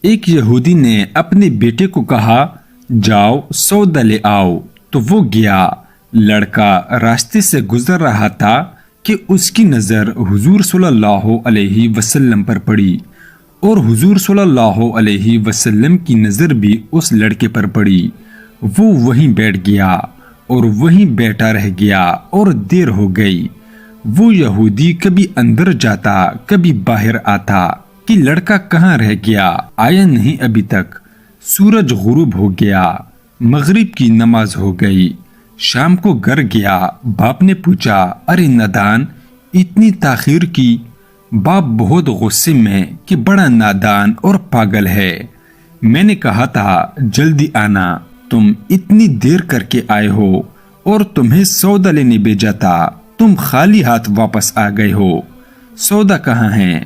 ایک یہودی نے اپنے بیٹے کو کہا جاؤ سودا لے آؤ، تو وہ گیا۔ لڑکا راستے سے گزر رہا تھا کہ اس کی نظر حضور صلی اللہ علیہ وسلم پر پڑی، اور حضور صلی اللہ علیہ وسلم کی نظر بھی اس لڑکے پر پڑی۔ وہ وہیں بیٹھ گیا اور وہیں بیٹھا رہ گیا اور دیر ہو گئی۔ وہ یہودی کبھی اندر جاتا کبھی باہر آتا کہ لڑکا کہاں رہ گیا، آیا نہیں ابھی تک۔ سورج غروب ہو گیا، مغرب کی نماز ہو گئی، شام کو گھر گیا۔ باپ نے پوچھا ارے نادان، اتنی تاخیر کی؟ باپ بہت غصے میں کہ بڑا نادان اور پاگل ہے، میں نے کہا تھا جلدی آنا، تم اتنی دیر کر کے آئے ہو، اور تمہیں سودا لینے بھیجا تھا، تم خالی ہاتھ واپس آ گئے ہو، سودا کہاں ہے؟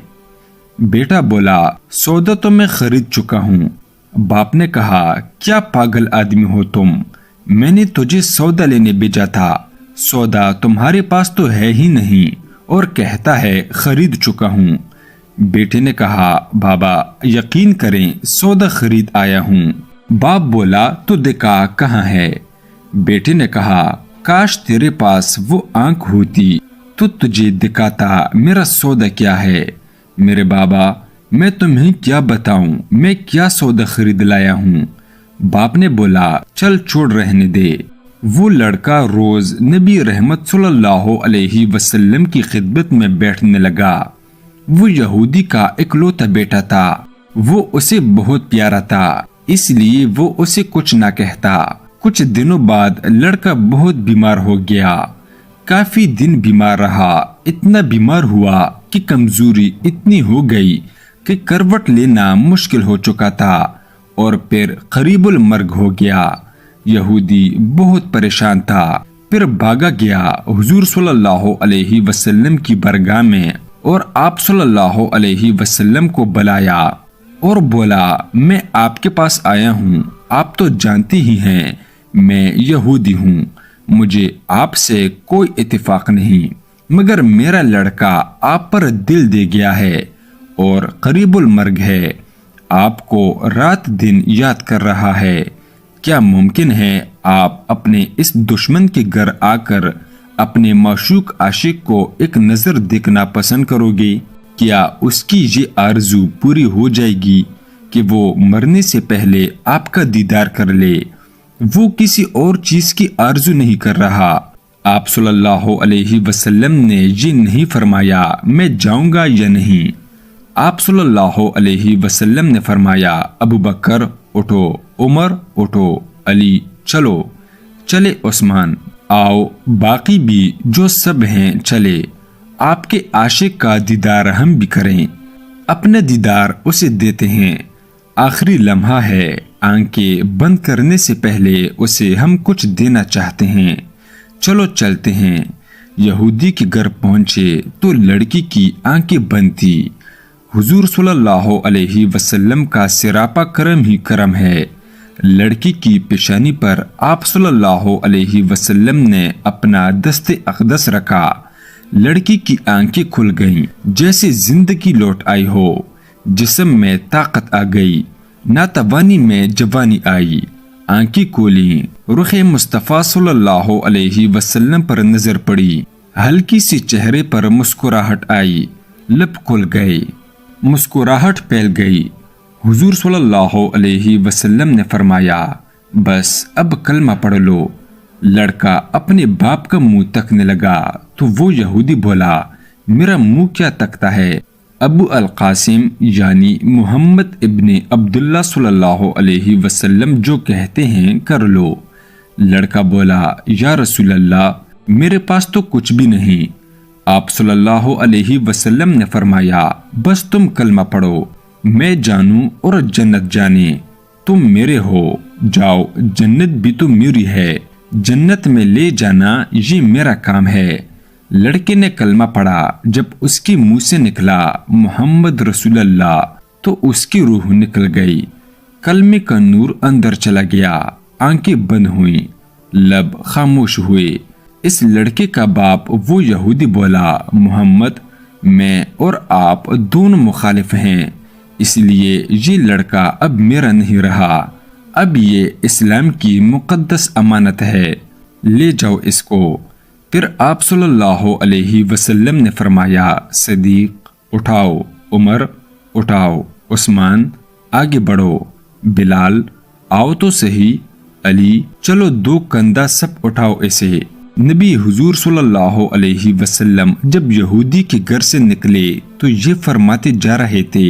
بیٹا بولا سودا تو میں خرید چکا ہوں۔ باپ نے کہا کیا پاگل آدمی ہو تم، میں نے تجھے سودا لینے بھیجا تھا، سودا تمہارے پاس تو ہے ہی نہیں، اور کہتا ہے خرید چکا ہوں۔ بیٹے نے کہا بابا یقین کریں سودا خرید آیا ہوں۔ باپ بولا تو دکھا کہاں ہے؟ بیٹے نے کہا کاش تیرے پاس وہ آنکھ ہوتی تو تجھے دکھاتا میرا سودا کیا ہے۔ میرے بابا میں تمہیں کیا بتاؤں میں کیا سودا خرید لایا ہوں۔ باپ نے بولا چل چھوڑ رہنے دے۔ وہ لڑکا روز نبی رحمت صلی اللہ علیہ وسلم کی خدمت میں بیٹھنے لگا۔ وہ یہودی کا اکلوتا بیٹا تھا، وہ اسے بہت پیارا تھا، اس لیے وہ اسے کچھ نہ کہتا۔ کچھ دنوں بعد لڑکا بہت بیمار ہو گیا، کافی دن بیمار رہا، اتنا بیمار ہوا کہ کمزوری اتنی ہو گئی کہ کروٹ لینا مشکل ہو چکا تھا، اور پھر قریب المرگ ہو گیا۔ یہودی بہت پریشان تھا، پھر بھاگا گیا حضور صلی اللہ علیہ وسلم کی بارگاہ میں، اور آپ صلی اللہ علیہ وسلم کو بلایا اور بولا میں آپ کے پاس آیا ہوں، آپ تو جانتے ہی ہیں میں یہودی ہوں، مجھے آپ سے کوئی اتفاق نہیں، مگر میرا لڑکا آپ پر دل دے گیا ہے اور قریب المرگ ہے، آپ کو رات دن یاد کر رہا ہے۔ کیا ممکن ہے آپ اپنے اس دشمن کے گھر آ کر اپنے معشوق عاشق کو ایک نظر دیکھنا پسند کرو گے؟ کیا اس کی یہ آرزو پوری ہو جائے گی کہ وہ مرنے سے پہلے آپ کا دیدار کر لے؟ وہ کسی اور چیز کی آرزو نہیں کر رہا۔ آپ صلی اللہ علیہ وسلم نے یہ نہیں فرمایا میں جاؤں گا یا نہیں، آپ صلی اللہ علیہ وسلم نے فرمایا ابو بکر اٹھو، عمر اٹھو، علی چلو، چلے عثمان آؤ، باقی بھی جو سب ہیں چلے، آپ کے عاشق کا دیدار ہم بھی کریں۔ اپنا دیدار اسے دیتے ہیں، آخری لمحہ ہے، آنکھیں بند کرنے سے پہلے اسے ہم کچھ دینا چاہتے ہیں، چلو چلتے ہیں۔ یہودی کے گھر پہنچے تو لڑکی کی آنکھیں بند تھی۔ حضور صلی اللہ علیہ وسلم کا سراپا کرم ہی کرم ہے۔ لڑکی کی پیشانی پر آپ صلی اللہ علیہ وسلم نے اپنا دست اقدس رکھا، لڑکی کی آنکھیں کھل گئیں جیسے زندگی لوٹ آئی ہو، جسم میں طاقت آ گئی، ناتوانی میں جوانی آئی، آنکھیں کھولیں، رخ مصطفیٰ صلی اللہ علیہ وسلم پر نظر پڑی، ہلکی سی چہرے پر مسکراہٹ آئی، لب کھل گئے، مسکراہٹ پھیل گئی۔ حضور صلی اللہ علیہ وسلم نے فرمایا بس اب کلمہ پڑھ لو۔ لڑکا اپنے باپ کا منہ تکنے لگا تو وہ یہودی بولا میرا منہ کیا تکتا ہے؟ ابو القاسم یعنی محمد ابن عبداللہ صلی اللہ علیہ وسلم جو کہتے ہیں کر لو۔ لڑکا بولا یا رسول اللہ میرے پاس تو کچھ بھی نہیں۔ آپ صلی اللہ علیہ وسلم نے فرمایا بس تم کلمہ پڑھو، میں جانوں اور جنت جانے، تم میرے ہو، جاؤ جنت بھی تو میری ہے، جنت میں لے جانا یہ میرا کام ہے۔ لڑکے نے کلمہ پڑھا، جب اس کے منہ سے نکلا محمد رسول اللہ تو اس کی روح نکل گئی، کلمے کا نور اندر چلا گیا، آنکھیں بند ہوئیں، لب خاموش ہوئے۔ اس لڑکے کا باپ وہ یہودی بولا محمد میں اور آپ دونوں مخالف ہیں، اس لیے یہ لڑکا اب میرا نہیں رہا، اب یہ اسلام کی مقدس امانت ہے، لے جاؤ اس کو۔ پھر آپ صلی اللہ علیہ وسلم نے فرمایا، صدیق اٹھاؤ، عمر اٹھاؤ، عثمان آگے بڑھو، بلال آؤ تو صحیح، علی چلو 2 کندھا سب اٹھاؤ اسے۔ نبی حضور صلی اللہ علیہ وسلم جب یہودی کے گھر سے نکلے تو یہ فرماتے جا رہے تھے،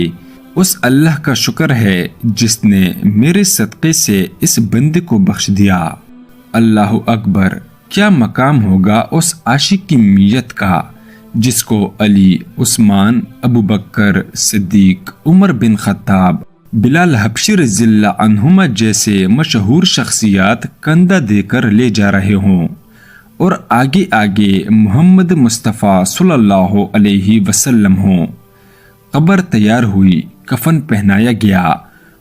اس اللہ کا شکر ہے جس نے میرے صدقے سے اس بندے کو بخش دیا۔ اللہ اکبر، کیا مقام ہوگا اس عاشق کی میت کا جس کو علی، عثمان، ابو بکر صدیق، عمر بن خطاب، بلال حبشی رضی اللہ عنہما جیسے مشہور شخصیات کندھا دے کر لے جا رہے ہوں، اور آگے آگے محمد مصطفیٰ صلی اللہ علیہ وسلم ہوں۔ قبر تیار ہوئی، کفن پہنایا گیا،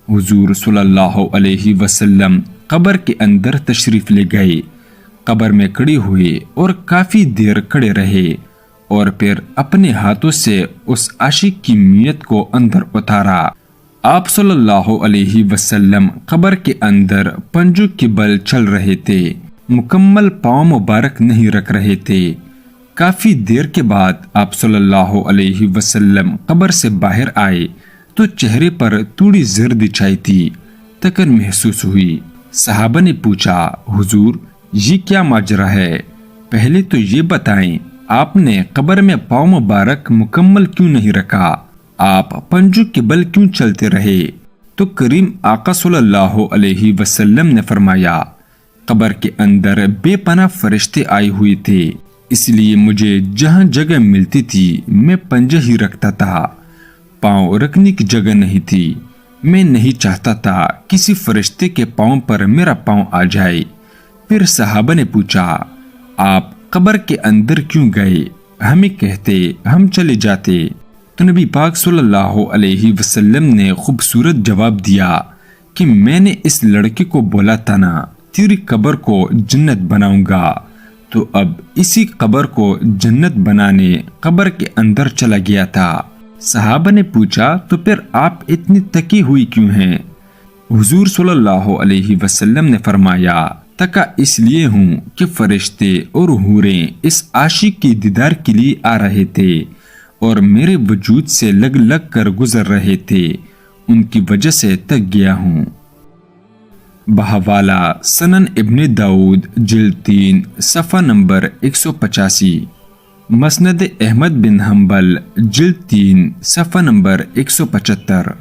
حضور صلی اللہ علیہ وسلم قبر کے اندر تشریف لے گئے، قبر میں کھڑے ہوئے اور کافی دیر کھڑے رہے، اور پھر اپنے ہاتھوں سے اس عاشق کی میت کو اندر اتارا۔ آپ صلی اللہ علیہ وسلم قبر کے اندر پنجوں کے بل چل رہے تھے، مکمل پاؤں مبارک نہیں رکھ رہے تھے۔ کافی دیر کے بعد آپ صلی اللہ علیہ وسلم قبر سے باہر آئے تو چہرے پر تھوڑی زرد چھائی تھی، تکن محسوس ہوئی۔ صحابہ نے پوچھا، حضور یہ کیا ماجرا ہے؟ پہلے تو یہ بتائیں، آپ نے قبر میں پاؤں مبارک مکمل کیوں نہیں رکھا؟ آپ پنجوں کے بل کیوں چلتے رہے؟ تو کریم آقا صلی اللہ علیہ وسلم نے فرمایا، قبر کے اندر بے پناہ فرشتے آئے ہوئے تھے، اس لیے مجھے جہاں جگہ ملتی تھی میں پنجہ ہی رکھتا تھا، پاؤں رکھنے کی جگہ نہیں تھی۔ میں نہیں چاہتا تھا کسی فرشتے کے پاؤں پر میرا پاؤں آ جائے۔ پھر صحابہ نے پوچھا، آپ قبر کے اندر کیوں گئے؟ ہمیں کہتے ہم چلے جاتے۔ تو نبی پاک صلی اللہ علیہ وسلم نے خوبصورت جواب دیا کہ میں نے اس لڑکے کو بولا تھا نا، تیری قبر کو جنت بناؤں گا، تو اب اسی قبر کو جنت بنانے قبر کے اندر چلا گیا تھا۔ صحابہ نے پوچھا، تو پھر آپ اتنی تکی ہوئی کیوں ہیں؟ حضور صلی اللہ علیہ وسلم نے فرمایا، تکا اس لیے ہوں کہ فرشتے اور حوریں اس عاشق کی دیدار کے لیے آ رہے تھے اور میرے وجود سے لگ لگ کر گزر رہے تھے، ان کی وجہ سے تک گیا ہوں۔ بحوالہ سنن ابن داؤد جلد 3 صفحہ نمبر 185، مسند احمد بن حنبل جلد 3 صفحہ نمبر 175۔